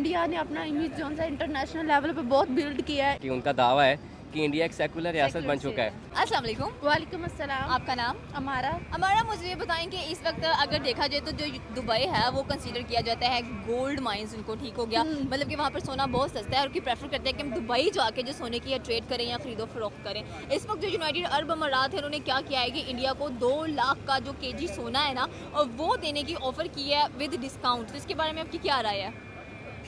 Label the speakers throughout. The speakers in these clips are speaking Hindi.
Speaker 1: इंडिया ने अपना इमेज जो है इंटरनेशनल लेवल पे बहुत बिल्ड किया है।
Speaker 2: कि उनका दावा है कि इंडिया एक सेकुलर रियासत बन चुका है।
Speaker 3: अस्सलाम वालेकुम।
Speaker 1: वालेकुम अस्सलाम।
Speaker 3: आपका नाम?
Speaker 1: हमारा
Speaker 3: मुझे ये बताएं कि इस वक्त अगर देखा जाए तो जो दुबई है वो कंसीडर किया जाता है गोल्ड माइंस, उनको ठीक हो गया, मतलब कि वहाँ पर सोना बहुत सस्ता है और कि प्रेफर करते हैं कि हम दुबई जाके जो सोने की या ट्रेड करें या खरीदो फरोख्त करें। इस वक्त जो यूनाइटेड अरब अमारात है उन्होंने क्या किया है कि इंडिया को 2 लाख का जो केजी सोना है ना, और वो देने की ऑफर की है विद डिस्काउंट। तो इसके बारे में आपकी क्या राय है?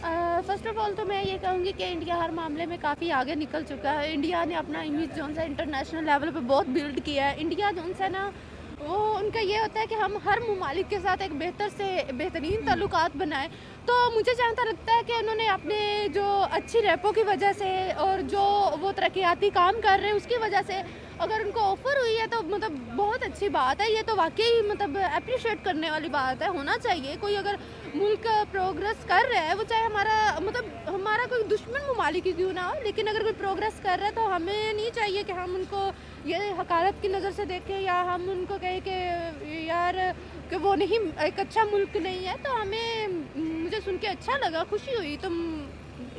Speaker 1: फर्स्ट ऑफ ऑल तो मैं ये कहूँगी कि इंडिया हर मामले में काफ़ी आगे निकल चुका है। इंडिया ने अपना इमेज जो है इंटरनेशनल लेवल पे बहुत बिल्ड किया है। इंडिया जो है ना, वो उनका ये होता है कि हम हर ममालिक के साथ एक बेहतरीन ताल्लुकात बनाएं। तो मुझे जहाँ लगता है कि उन्होंने अपने जो अच्छी रेपो की वजह से और जो वो तरक्याती काम कर रहे हैं उसकी वजह से अगर उनको ऑफ़र हुई है तो मतलब बहुत अच्छी बात है। ये तो वाकई मतलब अप्रिशिएट करने वाली बात है। होना चाहिए, कोई अगर मुल्क प्रोग्रेस कर रहा है, वो चाहे हमारा कोई दुश्मन ममालिक ही क्यों ना हो, लेकिन अगर कोई प्रोग्रेस कर रहा है तो हमें नहीं चाहिए कि हम उनको ये हकारत की नज़र से देखें या हम उनको कहें कि यार कि वो नहीं एक अच्छा मुल्क नहीं है। तो मुझे सुन के अच्छा लगा, खुशी हुई। तो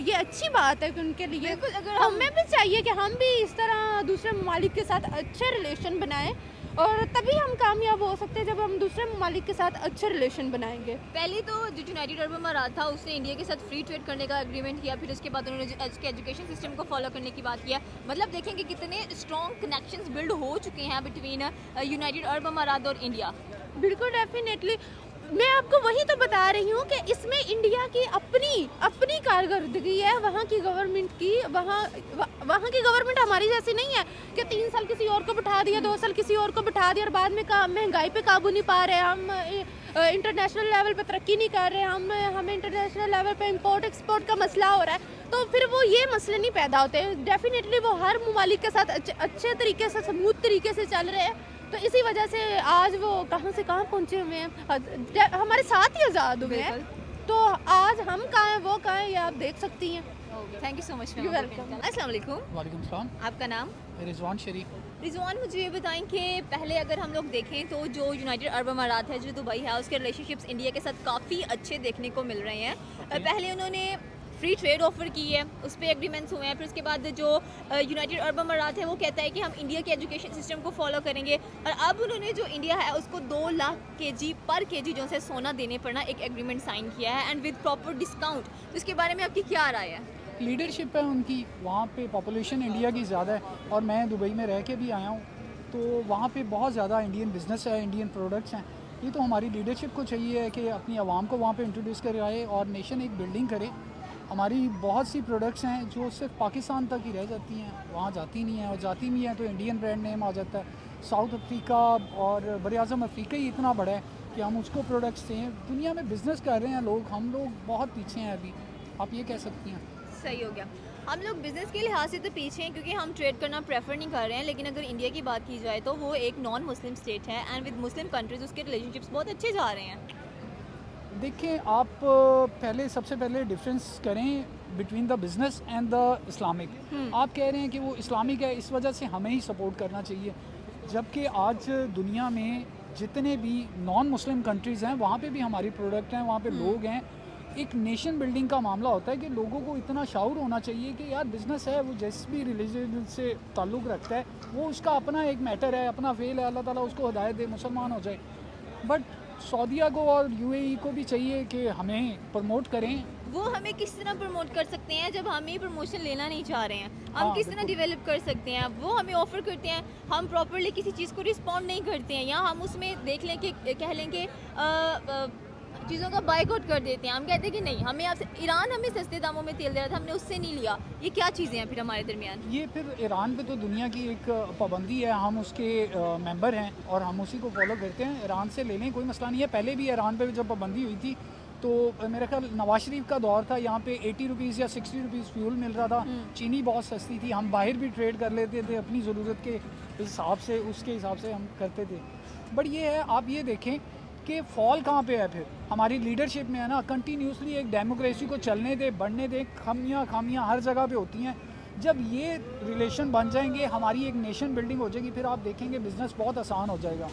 Speaker 1: ये अच्छी बात है कि उनके लिए
Speaker 3: बिल्कुल, अगर
Speaker 1: हमें भी चाहिए कि हम भी इस तरह दूसरे ममालिक के साथ अच्छे रिलेशन बनाएं, और तभी हम कामयाब हो सकते हैं जब हम दूसरे ममालिक के साथ अच्छे रिलेशन बनाएंगे।
Speaker 3: पहले तो जो यूनाइटेड अरब अमारात था उसने इंडिया के साथ फ्री ट्रेड करने का एग्रीमेंट किया, फिर उसके बाद उन्होंने उसके एजुकेशन सिस्टम को फॉलो करने की बात किया। मतलब देखें कि कितने स्ट्रॉन्ग कनेक्शंस बिल्ड हो चुके हैं बिटवीन यूनाइटेड अरब अमारात और इंडिया।
Speaker 1: बिल्कुल, डेफिनेटली। मैं आपको वही तो बता रही हूँ कि इसमें इंडिया की अपनी कारकर्दगी है, वहाँ की गवर्नमेंट की। वहाँ की गवर्नमेंट हमारी जैसी नहीं है कि 3 साल किसी और को बिठा दिया, 2 साल किसी और को बिठा दिया और बाद में महंगाई पे काबू नहीं पा रहे, हम इंटरनेशनल लेवल पे तरक्की नहीं कर रहे, हमें इंटरनेशनल लेवल पे इंपोर्ट एक्सपोर्ट का मसला हो रहा है। तो फिर वो ये मसले नहीं पैदा होते। डेफिनेटली वो हर ममालिक के साथ अच्छे तरीके से, स्मूथ तरीके से चल रहे हैं। तो इसी वजह से आज वो कहाँ से कहाँ पहुँचे हुए हैं, हमारे साथ ही आज़ाद हुए हैं। तो आज हम कहाँ हैं, वो कहाँ हैं, ये आप देख सकती हैं।
Speaker 3: Thank you so much.
Speaker 1: You're welcome.
Speaker 3: अस्सलाम वालेकुम।
Speaker 4: वालेकुम सलाम।
Speaker 3: आपका नाम?
Speaker 4: रिजवान शरीफ।
Speaker 3: रिजवान, मुझे ये बताएं कि पहले अगर हम लोग देखें तो जो यूनाइटेड अरब अमारात है, जो दुबई है, उसके रिलेशनशिप्स इंडिया के साथ काफ़ी अच्छे देखने को मिल रहे हैं। पहले उन्होंने फ्री ट्रेड ऑफर की है, उस पर एग्रीमेंट्स हुए हैं। फिर उसके बाद जो यूनाइटेड अरब अमारात है वो कहता है कि हम इंडिया के एजुकेशन सिस्टम को फॉलो करेंगे, और अब उन्होंने जो इंडिया है उसको 2 लाख केजी पर केजी जो है सोना देने पर ना एक एग्रीमेंट साइन किया है, एंड विद प्रॉपर डिस्काउंट। तो इसके बारे में आपकी क्या राय है?
Speaker 4: लीडरशिप है उनकी, वहाँ पे पॉपुलेशन इंडिया की ज़्यादा है और मैं दुबई में रह के भी आया हूँ, तो वहाँ पे बहुत ज़्यादा इंडियन बिज़नेस है, इंडियन प्रोडक्ट्स हैं। ये तो हमारी लीडरशिप को चाहिए है कि अपनी आवाम को वहाँ पे इंट्रोड्यूस कराए और नेशन एक बिल्डिंग करे। हमारी बहुत सी प्रोडक्ट्स हैं जो सिर्फ पाकिस्तान तक ही रह जाती हैं, वहाँ जाती नहीं हैं, और जाती भी हैं तो इंडियन ब्रांड नेम आ जाता है। साउथ अफ्रीका और बर-ए-आज़म अफ्रीका ही इतना बड़ा है कि हम उसको प्रोडक्ट्स दें। दुनिया में बिज़नेस कर रहे हैं लोग, हम लोग बहुत पीछे हैं अभी, आप ये कह सकती हैं।
Speaker 3: सही हो गया। हम लोग बिज़नेस के लिहाज से तो पीछे हैं क्योंकि हम ट्रेड करना प्रेफर नहीं कर रहे हैं, लेकिन अगर इंडिया की बात की जाए तो वो एक नॉन मुस्लिम स्टेट है, एंड विद मुस्लिम कंट्रीज़ उसके रिलेशनशिप्स बहुत अच्छे जा रहे हैं।
Speaker 4: देखिए, आप सबसे पहले डिफरेंस करें between the business and the Islamic. आप कह रहे हैं कि वो इस्लामिक है, इस वजह से हमें ही सपोर्ट करना चाहिए, जबकि आज दुनिया में जितने भी नॉन मुस्लिम कंट्रीज़ हैं वहाँ पे भी हमारी प्रोडक्ट हैं, वहाँ पे लोग हैं। एक नेशन बिल्डिंग का मामला होता है कि लोगों को इतना शाऊर होना चाहिए कि यार बिज़नेस है, वो जिस भी रिलीजन से ताल्लुक़ रखता है वो उसका अपना एक मैटर है, अपना फेल है, अल्लाह ताला उसको हिदायत दे, मुसलमान हो जाए। बट सऊदीया को और यूएई को भी चाहिए कि हमें प्रमोट करें।
Speaker 3: वो हमें किस तरह प्रमोट कर सकते हैं जब हम ही प्रमोशन लेना नहीं चाह रहे हैं? हम किस तरह डेवलप कर सकते हैं? वो हमें ऑफ़र करते हैं, हम प्रॉपरली किसी चीज़ को रिस्पॉन्ड नहीं करते हैं, या हम उसमें देख लें कि कह लें कि चीज़ों का बाइकआउट कर देते हैं। हम कहते हैं कि नहीं, हमें आपसे ईरान हमें सस्ते दामों में तेल दे रहा था, हमने उससे नहीं लिया। ये क्या चीज़ें हैं फिर हमारे दरमियान?
Speaker 4: ये फिर ईरान पे तो दुनिया की एक पाबंदी है, हम उसके मेंबर हैं और हम उसी को फॉलो करते हैं। ईरान से ले लें, कोई मसला नहीं है। पहले भी ईरान पे जब पाबंदी हुई थी तो मेरा ख्याल नवाज शरीफ का दौर था, यहाँ पे 80 रुपीज़ या 60 रुपीज़ फ्यूल मिल रहा था, चीनी बहुत सस्ती थी, हम बाहर भी ट्रेड कर लेते थे अपनी ज़रूरत के हिसाब से, उसके हिसाब से हम करते थे। बट ये है, आप ये देखें कि फॉल कहाँ पे है फिर हमारी लीडरशिप में है ना। कंटिन्यूसली एक डेमोक्रेसी को चलने दे, बढ़ने दे, खामियां हर जगह पे होती हैं। जब ये रिलेशन बन जाएंगे, हमारी एक नेशन बिल्डिंग हो जाएगी, फिर आप देखेंगे बिज़नेस बहुत आसान हो जाएगा।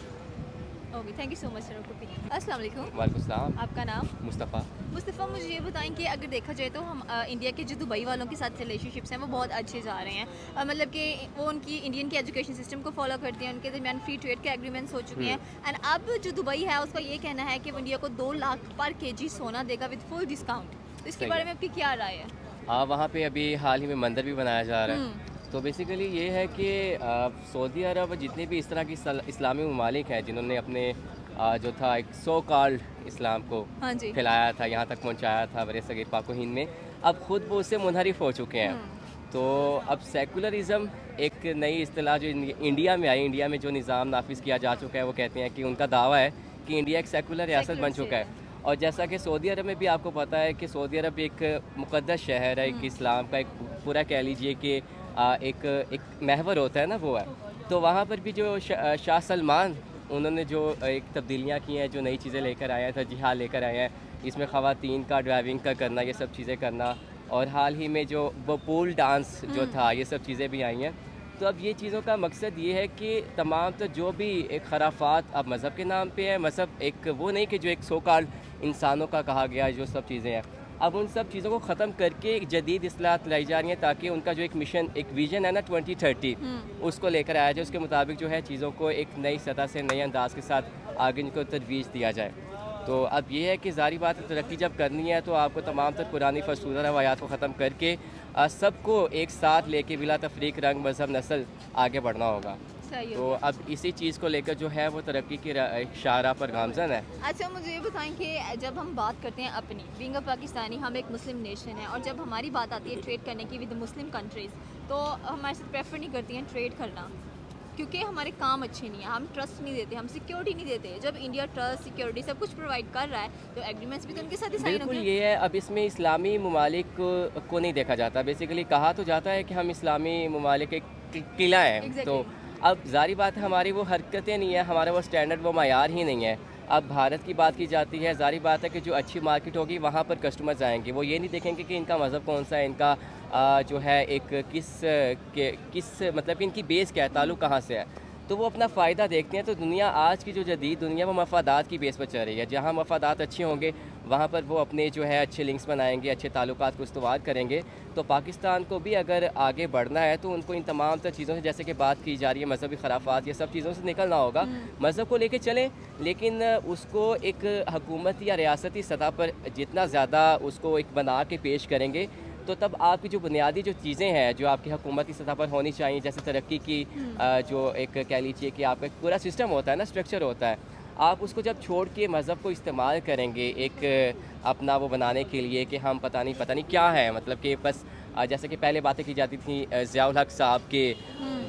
Speaker 3: Okay, thank you so much sir opinion. अस्सलाम वालेकुम,
Speaker 2: वालेकुम सलाम।
Speaker 3: आपका नाम?
Speaker 2: मुस्तफ़ा।
Speaker 3: मुस्तफ़ा, मुझे ये बताएं कि अगर देखा जाए तो हम इंडिया के जो दुबई वालों के साथ रिलेशनशिप्स हैं वो बहुत अच्छे जा रहे हैं। मतलब कि वो उनकी इंडियन के एजुकेशन सिस्टम को फॉलो करते हैं, उनके दरमियान फ्री ट्रेड के एग्रीमेंट्स हो चुके हैं। एंड अब जो दुबई है उसका ये कहना है कि वो इंडिया को 2 लाख पर केजी सोना देगा विद फुल डिस्काउंट। तो इसके
Speaker 2: सही
Speaker 3: बारे
Speaker 2: है।
Speaker 3: में आपकी क्या राय है?
Speaker 2: हाँ, वहाँ पे अभी हाल ही में मंदिर भी बनाया जा रहा है। तो बेसिकली ये है कि सऊदी अरब जितने भी इस तरह की इस्लामी ममालिक हैं जिन्होंने अपने जो था एक सो कॉल्ड इस्लाम को
Speaker 3: हाँ जी।
Speaker 2: फैलाया था, यहाँ तक पहुँचाया था बरे सगीर पाक व हिंद में, अब खुद वो उससे मुनहरिफ हो चुके हैं। तो अब सेकुलरिज़म एक नई इस्तिलाह जो इंडिया में आई, इंडिया में जो निज़ाम नाफिज किया जा चुका है, वो कहते हैं कि उनका दावा है कि इंडिया एक सेकुलर रियासत बन चुका है। और जैसा कि सऊदी अरब में भी आपको पता है कि सऊदी अरब एक मुक़द्दस शहर है, एक इस्लाम का एक पूरा कह लीजिए कि एक महवर होता है ना, वो है। तो वहाँ पर भी जो शाह सलमान उन्होंने जो एक तब्दीलियाँ की हैं, जो नई चीज़ें लेकर आए हैं, तरजीहात लेकर आए हैं, इसमें ख़वातीन का ड्राइविंग का करना, ये सब चीज़ें करना, और हाल ही में जो वो पूल डांस जो था, ये सब चीज़ें भी आई हैं। तो अब ये चीज़ों का मकसद ये है कि तमाम तो जो भी एक खराफात अब मज़हब के नाम पे है, मज़हब एक वो नहीं कि जो एक सो कॉल्ड इंसानों का कहा गया जो सब चीज़ें हैं, अब उन सब चीज़ों को ख़त्म करके एक जदीद इस्लाहत लाई जा रही हैं ताकि उनका जो एक मिशन, एक विज़न है ना 2030, उसको लेकर आया जाए। उसके मुताबिक जो है चीज़ों को एक नई सतह से, नए अंदाज के साथ आगे इनको तरवीज दिया जाए। तो अब ये है कि ज़ाहिर बात है, तरक्की जब करनी है तो आपको तमाम तर पुरानी फरसूदा रवायात को ख़त्म करके सबको एक साथ लेके बिला तफरीक रंग मज़हब नस्ल आगे बढ़ना होगा।
Speaker 3: सही
Speaker 2: तो
Speaker 3: हो।
Speaker 2: अब इसी चीज़ को लेकर जो है वो तरक्की की शाहराह पर गामज़न है।
Speaker 3: अच्छा, मुझे ये बताएं कि जब हम बात करते हैं अपनी बीइंग अ पाकिस्तानी, हम एक मुस्लिम नेशन है, और जब हमारी बात आती है ट्रेड करने की विद मुस्लिम कंट्रीज़, तो हमारे साथ प्रेफर नहीं करती हैं ट्रेड करना क्योंकि हमारे काम अच्छे नहीं है, हम ट्रस्ट नहीं देते, हम सिक्योरिटी नहीं देते। जब इंडिया ट्रस्ट, सिक्योरिटी सब कुछ प्रोवाइड कर रहा है तो एग्रीमेंट्स भी तो उनके साथ ही साइन
Speaker 2: बिल्कुल
Speaker 3: होंगे।
Speaker 2: ये है। अब इसमें इस्लामी ममालिक को नहीं देखा जाता। बेसिकली कहा तो जाता है कि हम इस्लामी ममालिक एक किला है।
Speaker 3: Exactly.
Speaker 2: तो अब जारी बात है, हमारी वो हरकतें नहीं है, हमारा वो स्टैंडर्ड, वो मायार ही नहीं है। अब भारत की बात की जाती है, जारी बात है कि जो अच्छी मार्केट होगी वहाँ पर कस्टमर्स आएंगे, वो ये नहीं देखेंगे कि इनका मज़हब कौन सा है, इनका जो है एक किस मतलब कि इनकी बेस क्या है, ताल्लुक़ कहाँ से है, तो वो अपना फ़ायदा देखते हैं। तो दुनिया आज की जो जदीद दुनिया वो मफादात की बेस पर चल रही है। जहाँ मफादात अच्छे होंगे वहाँ पर वो अपने जो है अच्छे लिंक्स बनाएंगे, अच्छे ताल्लुकात को इस्तवार करेंगे। तो पाकिस्तान को भी अगर आगे बढ़ना है तो उनको इन तमाम तर चीज़ों से, जैसे कि बात की जा रही है मज़हबी खराफात, ये सब चीज़ों से निकलना होगा। मज़हब को लेके चलें, लेकिन उसको एक हुकूमती या रियासती सतह पर जितना ज़्यादा उसको एक बना के पेश करेंगे तो तब आपकी जो बुनियादी जो चीज़ें हैं जो आपकी हुकूमती सतह पर होनी चाहिए, जैसे तरक्की की जो एक कह लीजिए कि आपका एक पूरा सिस्टम होता है ना, स्ट्रक्चर होता है, आप उसको जब छोड़ के मज़हब को इस्तेमाल करेंगे एक अपना वो बनाने के लिए कि हम पता नहीं क्या है, मतलब कि बस जैसे कि पहले बातें की जाती थी ज़ियाउल हक साहब के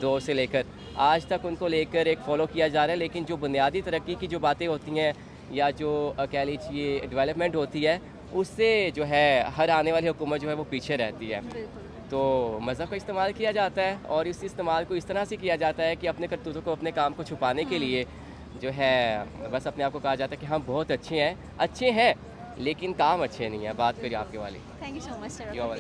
Speaker 2: दौर से लेकर आज तक उनको लेकर एक फ़ॉलो किया जा रहा है, लेकिन जो बुनियादी तरक्की की जो बातें होती हैं या जो कह लीजिए डेवलपमेंट होती है, उससे जो है हर आने वाली हुकूमत जो है वो पीछे रहती है। तो मज़हब का इस्तेमाल किया जाता है और इस इस्तेमाल को इस तरह से किया जाता है कि अपने करतूतों को, अपने काम को छुपाने के लिए जो है बस अपने आप को कहा जाता है कि हम बहुत अच्छे हैं, लेकिन काम अच्छे नहीं है। बात करिए आपके वाली।
Speaker 3: Thank you so much sir.
Speaker 2: You are welcome.